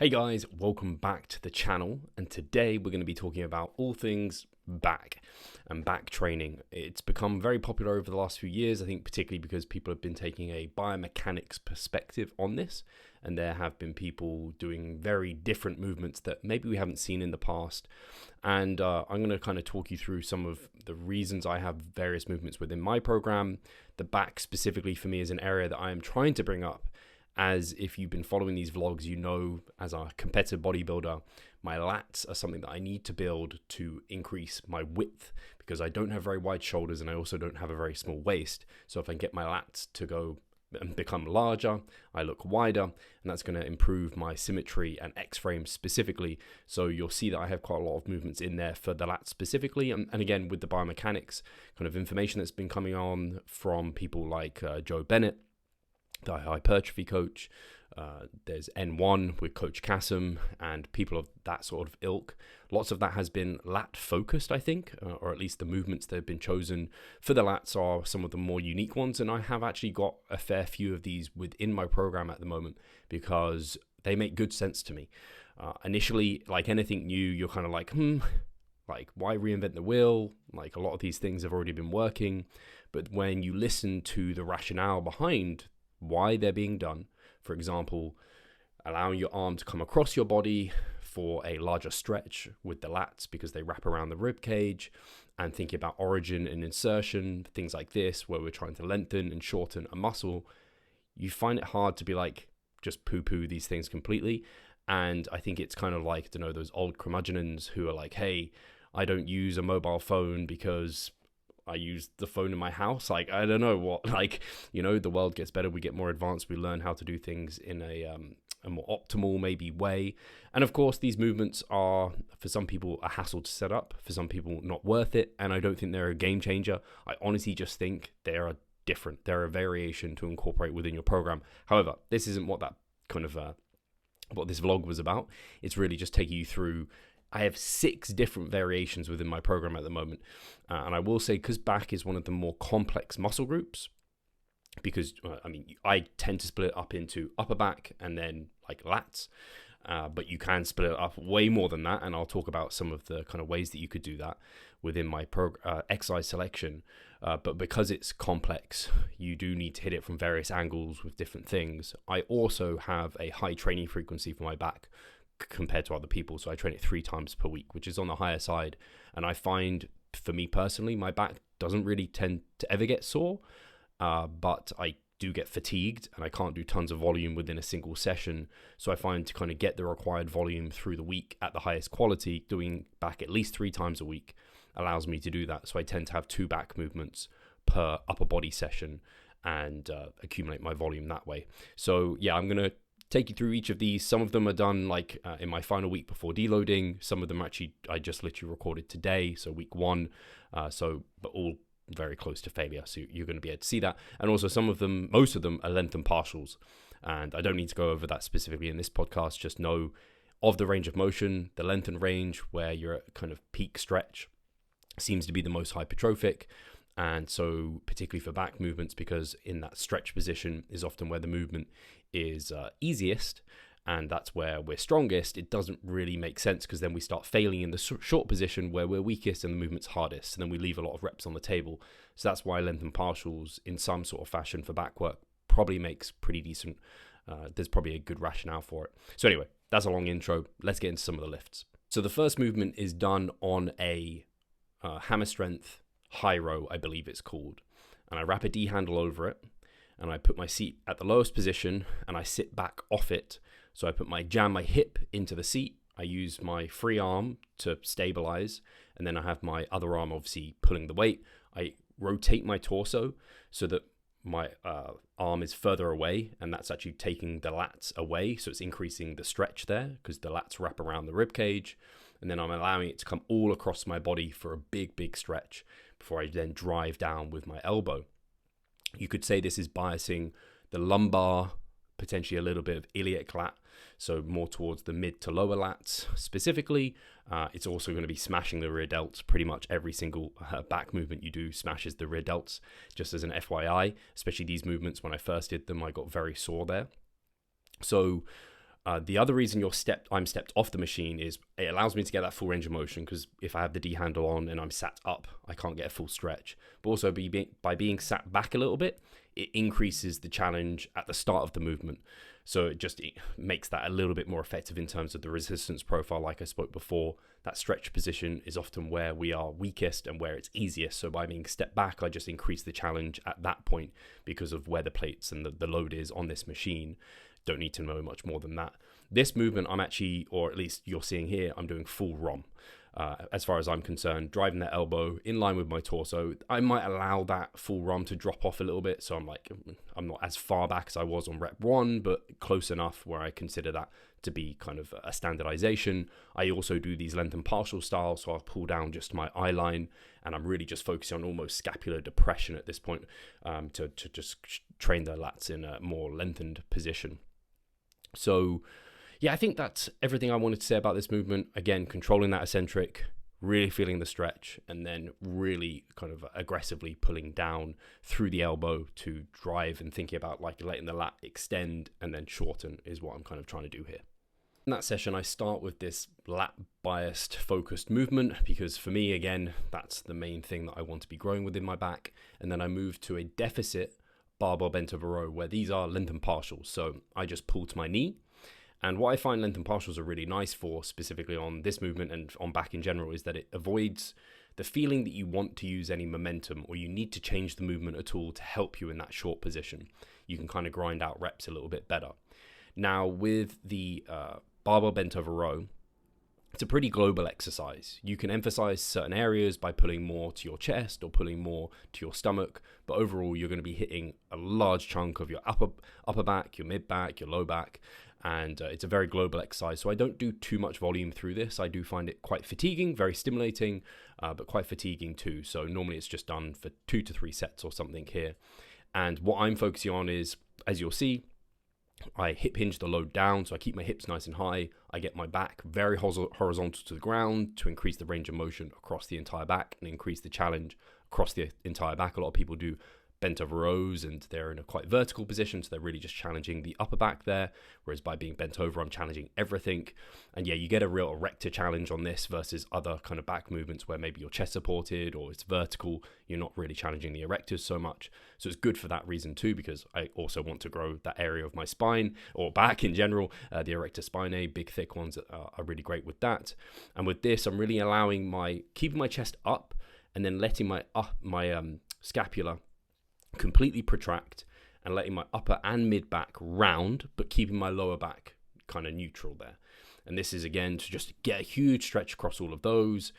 Hey guys, welcome back to the channel, and today we're going to be talking about all things back and back training. It's become very popular over the last few years, I think particularly because people have been taking a biomechanics perspective on this, and there have been people doing very different movements that maybe we haven't seen in the past. And I'm going to kind of talk you through some of the reasons I have various movements within my program. The back specifically for me is an area that I am trying to bring up, as if you've been following these vlogs, you know, as a competitive bodybuilder, my lats are something that I need to build to increase my width, because I don't have very wide shoulders and I also don't have a very small waist. So if I can get my lats to go and become larger, I look wider, and that's going to improve my symmetry and X-frame specifically. So you'll see that I have quite a lot of movements in there for the lats specifically. And again, with the biomechanics kind of information that's been coming on from people like Joe Bennett, the hypertrophy coach, there's N1 with Coach Kassem and people of that sort of ilk. Lots of that has been lat focused, I think, or at least the movements that have been chosen for the lats are some of the more unique ones. And I have actually got a fair few of these within my program at the moment because they make good sense to me. Initially, like anything new, you're kind of like, like why reinvent the wheel? Like a lot of these things have already been working. But when you listen to the rationale behind why they're being done, for example, allowing your arm to come across your body for a larger stretch with the lats because they wrap around the rib cage, and thinking about origin and insertion, things like this, where we're trying to lengthen and shorten a muscle, you find it hard to be like, just poo-poo these things completely. And I think it's kind of like, you know, those old curmudgeons who are like, hey, I don't use a mobile phone because I use the phone in my house. Like, I don't know what, like, you know, the world gets better, we get more advanced, we learn how to do things in a more optimal maybe way. And of course, these movements are, for some people, a hassle to set up, for some people not worth it, and I don't think they're a game changer. I honestly just think they are different. They're a variation to incorporate within your program. However, this isn't what that kind of what this vlog was about. It's really just taking you through. I have 6 different variations within my program at the moment. And I will say, because back is one of the more complex muscle groups, because, I tend to split it up into upper back and then like lats. But you can split it up way more than that. And I'll talk about some of the kind of ways that you could do that within my exercise selection. But because it's complex, you do need to hit it from various angles with different things. I also have a high training frequency for my back compared to other people, so I train it 3 times per week, which is on the higher side. And I find, for me personally, my back doesn't really tend to ever get sore, but I do get fatigued and I can't do tons of volume within a single session. So I find to kind of get the required volume through the week at the highest quality, doing back at least 3 times a week allows me to do that. So I tend to have 2 back movements per upper body session and accumulate my volume that way. So yeah, I'm going to take you through each of these. Some of them are done like in my final week before deloading. Some of them actually I just literally recorded today, so week 1. But all very close to failure, so you're going to be able to see that. And also some of them, most of them, are length and partials. And I don't need to go over that specifically in this podcast. Just know of the range of motion, the length and range where you're at kind of peak stretch seems to be the most hypertrophic. And so particularly for back movements, because in that stretch position is often where the movement is easiest, and that's where we're strongest, it doesn't really make sense, because then we start failing in the short position where we're weakest and the movement's hardest, and then we leave a lot of reps on the table. So that's why length and partials in some sort of fashion for back work probably makes pretty decent. There's probably a good rationale for it. So anyway, that's a long intro. Let's get into some of the lifts. So the first movement is done on a hammer strength high row, I believe it's called, and I wrap a D handle over it, and I put my seat at the lowest position and I sit back off it. So I jam my hip into the seat, I use my free arm to stabilize, and then I have my other arm obviously pulling the weight. I rotate my torso so that my arm is further away, and that's actually taking the lats away, so it's increasing the stretch there because the lats wrap around the rib cage. And then I'm allowing it to come all across my body for a big stretch before I then drive down with my elbow. You could say this is biasing the lumbar, potentially a little bit of iliac lat, so more towards the mid to lower lats specifically. It's also going to be smashing the rear delts. Pretty much every single back movement you do smashes the rear delts, just as an FYI. Especially these movements, when I first did them, I got very sore there. So The other reason I'm stepped off the machine is it allows me to get that full range of motion, because if I have the D handle on and I'm sat up, I can't get a full stretch. But also by being sat back a little bit, it increases the challenge at the start of the movement. So it makes that a little bit more effective in terms of the resistance profile. Like I spoke before, that stretch position is often where we are weakest and where it's easiest. So by being stepped back, I just increase the challenge at that point because of where the plates and the load is on this machine. Don't need to know much more than that. This movement, I'm actually, or at least you're seeing here, I'm doing full ROM. As far as I'm concerned, driving that elbow in line with my torso. I might allow that full ROM to drop off a little bit. So I'm not as far back as I was on rep 1, but close enough where I consider that to be kind of a standardization. I also do these length and partial styles. So I'll pull down just my eye line, and I'm really just focusing on almost scapular depression at this point to just train the lats in a more lengthened position. So yeah, I think that's everything I wanted to say about this movement. Again, controlling that eccentric, really feeling the stretch, and then really kind of aggressively pulling down through the elbow to drive and thinking about like letting the lat extend and then shorten is what I'm kind of trying to do here. In that session, I start with this lat biased focused movement because for me, again, that's the main thing that I want to be growing within my back. And then I move to a deficit barbell bent over row where these are length and partials. So I just pull to my knee. And what I find length and partials are really nice for, specifically on this movement and on back in general, is that it avoids the feeling that you want to use any momentum or you need to change the movement at all to help you in that short position. You can kind of grind out reps a little bit better. Now, with the barbell bent over row, it's a pretty global exercise. You can emphasize certain areas by pulling more to your chest or pulling more to your stomach, but overall, you're going to be hitting a large chunk of your upper back, your mid back, your low back. And it's a very global exercise. So I don't do too much volume through this. I do find it quite fatiguing, very stimulating, but quite fatiguing too. So normally it's just done for 2 to 3 sets or something here. And what I'm focusing on is, as you'll see, I hip hinge the load down. So I keep my hips nice and high. I get my back very horizontal to the ground to increase the range of motion across the entire back and increase the challenge across the entire back. A lot of people do bent over rows and they're in a quite vertical position, so they're really just challenging the upper back there, whereas by being bent over I'm challenging everything. And yeah, you get a real erector challenge on this versus other kind of back movements where maybe you're chest supported or it's vertical, you're not really challenging the erectors so much. So it's good for that reason too, because I also want to grow that area of my spine or back in general. The erector spinae, big thick ones are really great with that. And with this I'm really keeping my chest up and then letting my scapula completely protract and letting my upper and mid back round, but keeping my lower back kind of neutral there. And this is again to just get a huge stretch across all of those,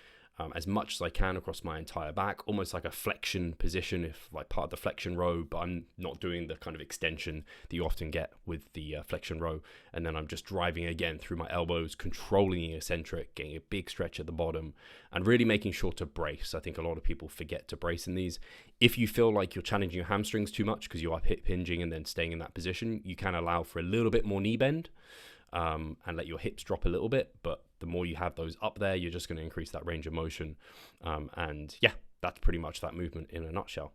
as much as I can across my entire back, almost like a flexion position, if like part of the flexion row, but I'm not doing the kind of extension that you often get with the flexion row. And then I'm just driving again through my elbows, controlling the eccentric, getting a big stretch at the bottom, and really making sure to brace. I think a lot of people forget to brace in these. If you feel like you're challenging your hamstrings too much because you are hip hinging and then staying in that position, you can allow for a little bit more knee bend. And let your hips drop a little bit, but the more you have those up there, you're just going to increase that range of motion. And yeah, that's pretty much that movement in a nutshell.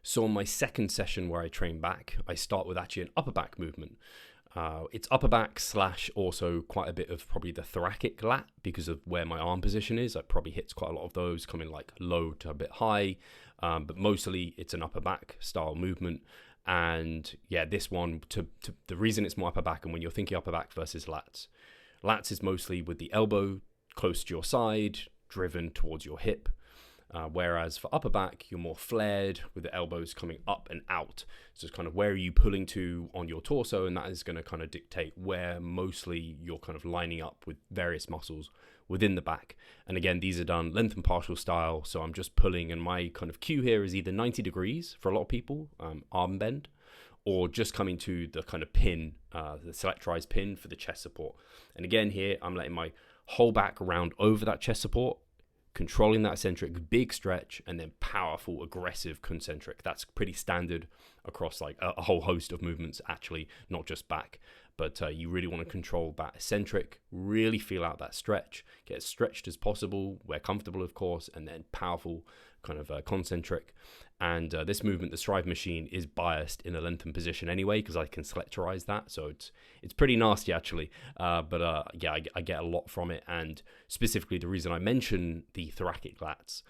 So on my second session where I train back, I start with actually an upper back movement. It's upper back / also quite a bit of probably the thoracic lat because of where my arm position is. It probably hits quite a lot of those coming like low to a bit high, but mostly it's an upper back style movement. And yeah, this one, to the reason it's more upper back, and when you're thinking upper back versus lats is mostly with the elbow close to your side, driven towards your hip. Whereas for upper back, you're more flared with the elbows coming up and out. So it's kind of where are you pulling to on your torso, and that is going to kind of dictate where mostly you're kind of lining up with various muscles within the back. And again, these are done length and partial style. So I'm just pulling, and my kind of cue here is either 90 degrees for a lot of people, arm bend, or just coming to the kind of pin, the selectorized pin for the chest support. And again, here I'm letting my whole back round over that chest support, controlling that eccentric, big stretch, and then powerful, aggressive concentric. That's pretty standard across like a whole host of movements, actually, not just back. but you really want to control that eccentric, really feel out that stretch, get as stretched as possible, where comfortable, of course, and then powerful kind of concentric. And this movement, the Strive machine, is biased in a lengthened position anyway, because I can selectorize that. So it's pretty nasty, actually. But yeah, I get a lot from it. And specifically, the reason I mention the thoracic lats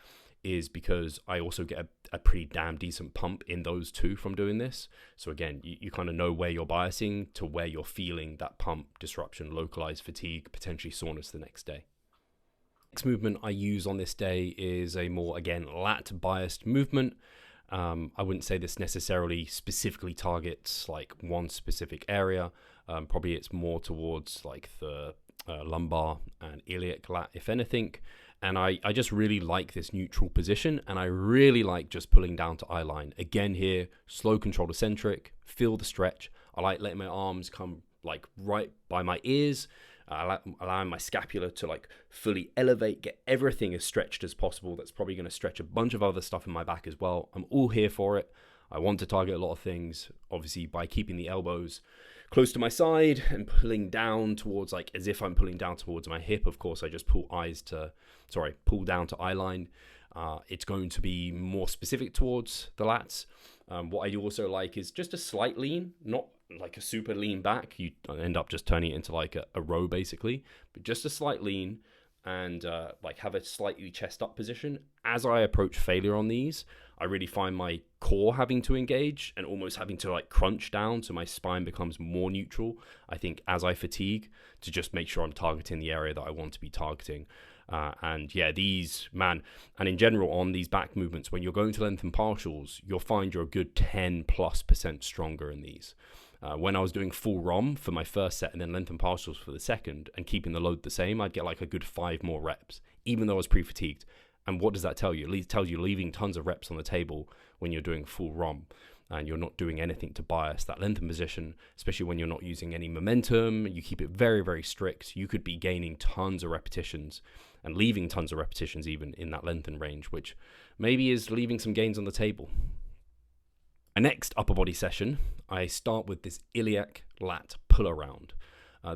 is because I also get a pretty damn decent pump in those two from doing this. So again, you kind of know where you're biasing to where you're feeling that pump disruption, localized fatigue, potentially soreness the next day. Next movement I use on this day is a more, again, lat biased movement. I wouldn't say this necessarily specifically targets like one specific area. Probably it's more towards like the lumbar and iliac lat, if anything. And I just really like this neutral position, and I really like just pulling down to eye line. Again here, slow controlled eccentric, feel the stretch. I like letting my arms come like right by my ears, allowing my scapula to like fully elevate, get everything as stretched as possible. That's probably going to stretch a bunch of other stuff in my back as well. I'm all here for it. I want to target a lot of things, obviously by keeping the elbows close to my side and pulling down towards, like as if I'm pulling down towards my hip. Of course, I just pull down to eye line. It's going to be more specific towards the lats. What I do also like is just a slight lean, not like a super lean back. You end up just turning it into like a row basically, but just a slight lean, and like have a slightly chest up position. As I approach failure on these, I really find my core having to engage and almost having to like crunch down so my spine becomes more neutral, I think, as I fatigue, to just make sure I'm targeting the area that I want to be targeting. And yeah, these, man, and in general on these back movements, when you're going to lengthen partials, you'll find you're a good 10+% stronger in these. When I was doing full ROM for my first set and then lengthen partials for the second and keeping the load the same, I'd get like a good 5 more reps, even though I was pre-fatigued. And what does that tell you? It tells you leaving tons of reps on the table when you're doing full ROM and you're not doing anything to bias that lengthen position, especially when you're not using any momentum. You keep it very, very strict. You could be gaining tons of repetitions and leaving tons of repetitions even in that lengthen range, which maybe is leaving some gains on the table. My next upper body session, I start with this iliac lat pull around.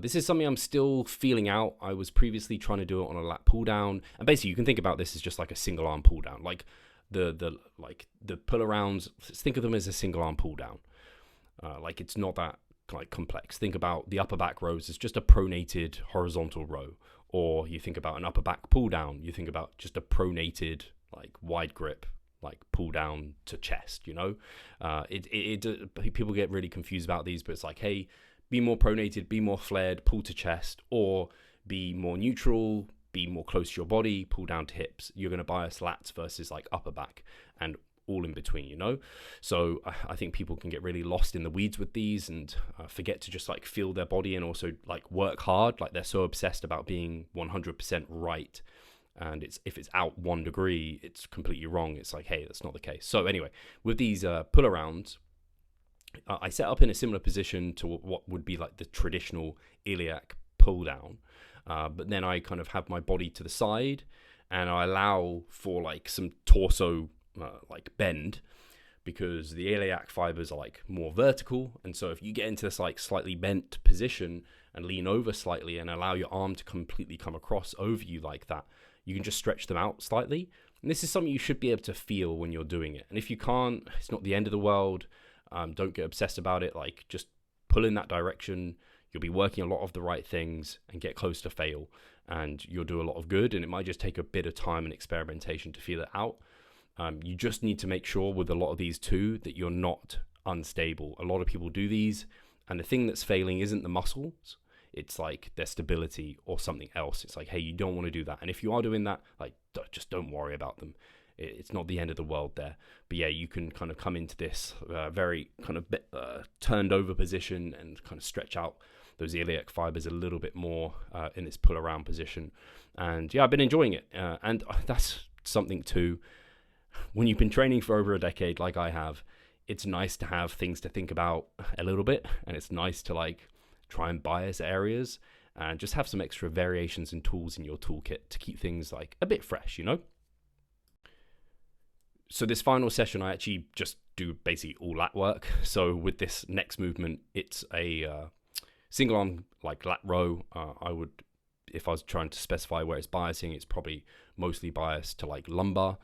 This is something I'm still feeling out. I was previously trying to do it on a lat pull down, and basically you can think about this as just like a single arm pull down, like the pull arounds. Think of them as a single arm pull down. Like it's not that like complex. Think about the upper back rows as just a pronated horizontal row, or you think about an upper back pull down. You think about just a pronated like wide grip, like pull down to chest. You know, people get really confused about these, but it's like, hey, be more pronated, be more flared, pull to chest, or be more neutral, be more close to your body, pull down to hips. You're going to bias lats versus like upper back and all in between, you know? So I think people can get really lost in the weeds with these and forget to just like feel their body and also like work hard. Like they're so obsessed about being 100% right. And if it's out 1 degree, it's completely wrong. It's like, hey, that's not the case. So anyway, with these pull arounds, I set up in a similar position to what would be like the traditional iliac pull down, but then I kind of have my body to the side and I allow for like some torso like bend, because the iliac fibers are like more vertical, and so if you get into this like slightly bent position and lean over slightly and allow your arm to completely come across over you like that, you can just stretch them out slightly. And this is something you should be able to feel when you're doing it, and if you can't, it's not the end of the world. Don't get obsessed about it. Like just pull in that direction. You'll be working a lot of the right things and get close to fail, and you'll do a lot of good. And it might just take a bit of time and experimentation to feel it out. You just need to make sure with a lot of these too that you're not unstable. A lot of people do these, and the thing that's failing isn't the muscles. It's like their stability or something else. It's like, hey, you don't want to do that. And if you are doing that, like just don't worry about them. It's not the end of the world there. But yeah, you can kind of come into this very kind of turned over position and kind of stretch out those iliac fibers a little bit more in this pull around position. And yeah, I've been enjoying it. And that's something too. When you've been training for over a decade, like I have, it's nice to have things to think about a little bit. And it's nice to like try and bias areas and just have some extra variations and tools in your toolkit to keep things like a bit fresh, you know? So this final session, I actually just do basically all lat work. So with this next movement, it's a Single arm, like lat row, I would, if I was trying to specify where it's biasing, it's probably mostly biased to like lumbar.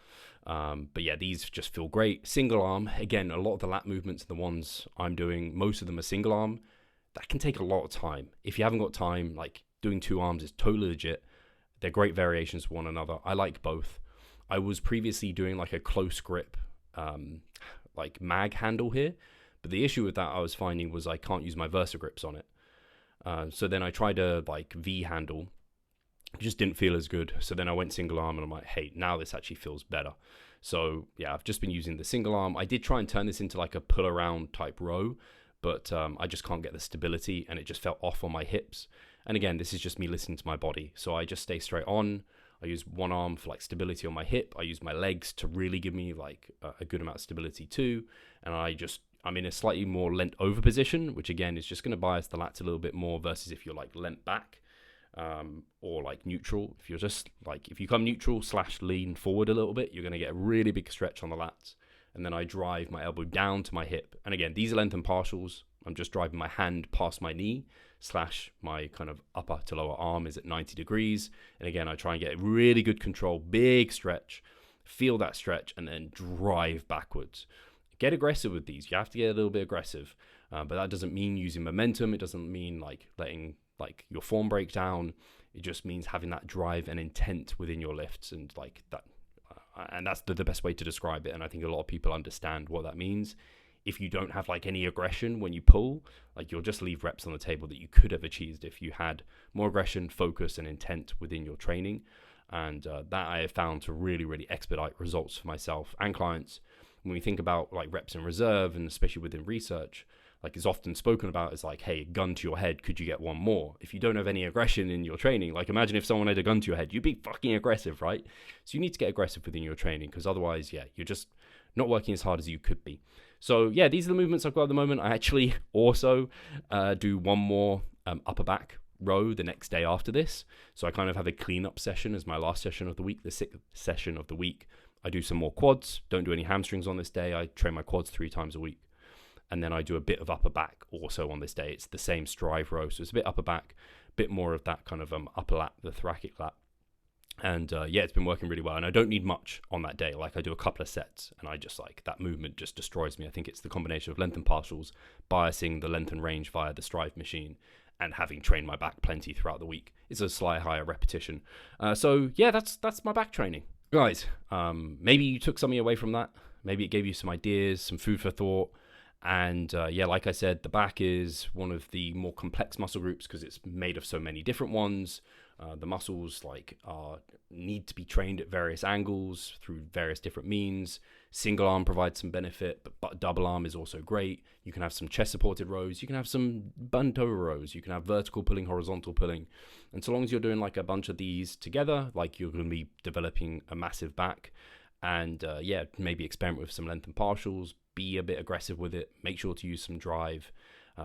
But yeah, these just feel great. Single arm, again, a lot of the lat movements, the ones I'm doing, most of them are single arm. That can take a lot of time. If you haven't got time, like doing 2 arms is totally legit. They're great variations for one another. I like both. I was previously doing like a close grip, like mag handle here. But the issue with that I was finding was I can't use my Versa grips on it. So then I tried a like V handle. It just didn't feel as good. So then I went single arm and I'm like, hey, now this actually feels better. So yeah, I've just been using the single arm. I did try and turn this into like a pull around type row, but I just can't get the stability and it just felt off on my hips. And again, this is just me listening to my body. So I just stay straight on. I use one arm for like stability on my hip. I use my legs to really give me like a good amount of stability too. And I'm in a slightly more leant over position, which again is just going to bias the lats a little bit more versus if you're like leant back or like neutral. If you're just like, if you come neutral / lean forward a little bit, you're going to get a really big stretch on the lats. And then I drive my elbow down to my hip. And again, these are length and partials. I'm just driving my hand past my knee / my kind of upper to lower arm is at 90 degrees. And again, I try and get really good control, big stretch, feel that stretch, and then drive backwards. Get aggressive with these. You have to get a little bit aggressive, but that doesn't mean using momentum. It doesn't mean like letting like your form break down. It just means having that drive and intent within your lifts, and like that. And that's the best way to describe it. And I think a lot of people understand what that means. If you don't have like any aggression when you pull, like you'll just leave reps on the table that you could have achieved if you had more aggression, focus, and intent within your training. And that I have found to really, really expedite results for myself and clients. When we think about like reps in reserve, and especially within research, like it's often spoken about as like, hey, gun to your head, could you get one more? If you don't have any aggression in your training, like imagine if someone had a gun to your head, you'd be fucking aggressive, right? So you need to get aggressive within your training, because otherwise, yeah, you're just not working as hard as you could be. So yeah, these are the movements I've got at the moment. I actually also do one more upper back row the next day after this. So I kind of have a cleanup session as my last session of the week, the 6th session of the week. I do some more quads, don't do any hamstrings on this day. I train my quads 3 times a week. And then I do a bit of upper back also on this day. It's the same strive row. So it's a bit upper back, a bit more of that kind of upper lat, the thoracic lat. And yeah, it's been working really well. And I don't need much on that day. Like I do a couple of sets and I just like that movement just destroys me. I think it's the combination of length and partials, biasing the length and range via the strive machine, and having trained my back plenty throughout the week. It's a slight higher repetition. So yeah, that's my back training. Guys, maybe you took something away from that. Maybe it gave you some ideas, some food for thought. And yeah, like I said, the back is one of the more complex muscle groups because it's made of so many different ones. The muscles need to be trained at various angles through various different means. Single arm provides some benefit, but double arm is also great. You can have some chest supported rows. You can have some bent over rows. You can have vertical pulling, horizontal pulling. And so long as you're doing like a bunch of these together, like you're going to be developing a massive back. And yeah, maybe experiment with some length and partials, be a bit aggressive with it, make sure to use some drive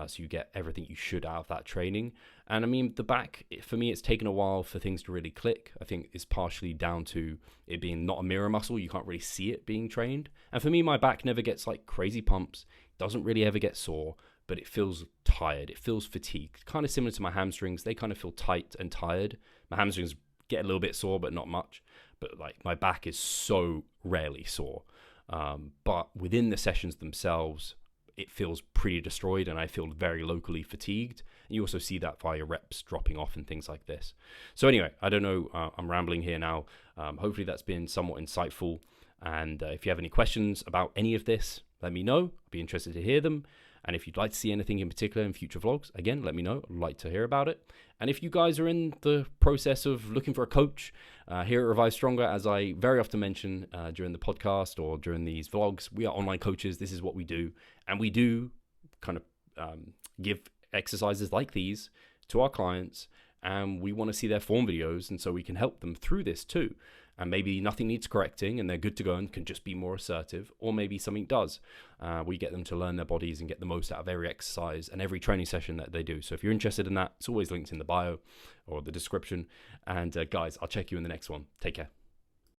so you get everything you should out of that training. And I mean, the back, for me, it's taken a while for things to really click. I think it's partially down to it being not a mirror muscle. You can't really see it being trained. And for me, my back never gets like crazy pumps, doesn't really ever get sore, but it feels tired. It feels fatigued, kind of similar to my hamstrings. They kind of feel tight and tired. My hamstrings get a little bit sore, but not much. But like my back is so rarely sore. But within the sessions themselves, it feels pretty destroyed and I feel very locally fatigued. And you also see that via reps dropping off and things like this. So anyway, I don't know, I'm rambling here now. Hopefully that's been somewhat insightful. And if you have any questions about any of this, let me know. I'd be interested to hear them. And if you'd like to see anything in particular in future vlogs, again, let me know. I'd like to hear about it. And if you guys are in the process of looking for a coach here at Revive Stronger, as I very often mention during the podcast or during these vlogs, we are online coaches. This is what we do. And we do kind of give exercises like these to our clients. And we want to see their form videos. And so we can help them through this too. And maybe nothing needs correcting and they're good to go and can just be more assertive, or maybe something does. We get them to learn their bodies and get the most out of every exercise and every training session that they do. So if you're interested in that, it's always linked in the bio or the description. And guys, I'll check you in the next one. Take care.